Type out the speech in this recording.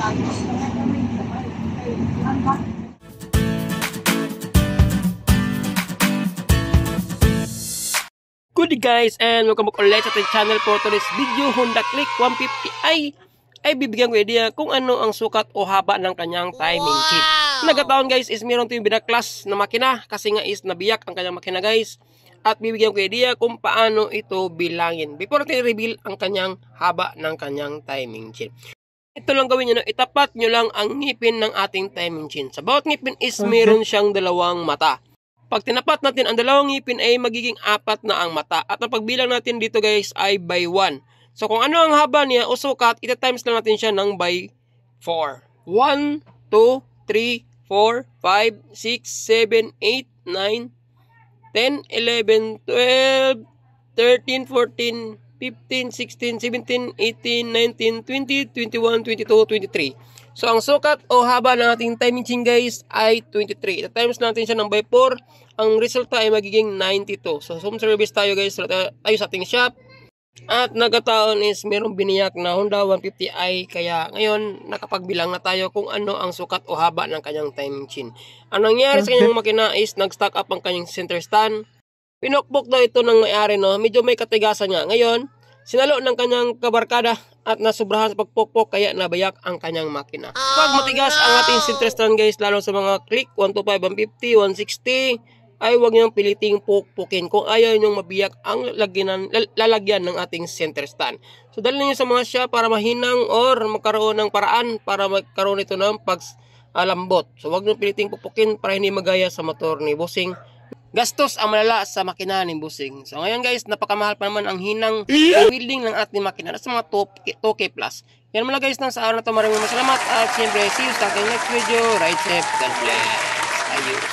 Good guys, and welcome back ulit sa ating channel. For today's video, Honda Click 150i ay bibigyan ko idea kung ano ang sukat o haba ng kanyang timing chain. Nagkataon guys is meron tayong binaklas na makina kasi nga is nabiyak ang kanyang makina guys. At bibigyan ko idea kung paano ito bilangin before natin i-reveal ang kanyang haba ng kanyang timing chain. Ito lang gawin nyo na itapat nyo lang ang ngipin ng ating timing chain. Sa bawat ngipin is meron siyang dalawang mata. Pag tinapat natin ang dalawang ngipin ay magiging 4 na ang mata. At ang pagbilang natin dito guys ay by 1. So kung ano ang haba niya o sukat, ita-times lang natin siya ng by 4. 1, 2, 3, 4, 5, 6, 7, 8, 9, 10, 11, 12, 13, 14, 15, 16, 17, 18, 19, 20, 21, 22, 23. So ang sukat o haba ng ating timing chain guys ay 23. Ita-times natin siya ng by 4. Ang resulta ay magiging 92. So home service tayo guys. Tayo sa ating shop. At nagkataon is merong biniyak na Honda 150i. Kaya ngayon nakapagbilang na tayo kung ano ang sukat o haba ng kanyang timing chain. Ang nangyari sa kanyang makina is nag-stack up ang kanyang center stand. Pinokpok daw ito ng may-ari, no? Medyo may katigasan nga. Ngayon, sinalo ng kanyang kabarkada at nasubrahan sa pagpokpok kaya nabayak ang kanyang makina. Pag matigas ang ating center stand guys, lalo sa mga click 125, 150, 160, ay huwag niyong piliting pukpukin kung ayaw niyong mabiyak ang lalagyan ng ating center stand. So dalhin niyo sa mga shop para mahinang or magkaroon ng paraan para magkaroon ito ng paglambot. So huwag niyong piliting pukpukin para hindi magaya sa motor ni bossing. Gastos ang malala sa makina ni bossing. So ngayon guys, napakamahal pa naman ang hinang wielding ng ating makina sa mga 2K plus. Yan muna guys, nang sa araw na ito. Maraming salamat at siyempre see you sa ating next video. Ride safe, God bless. Ayos.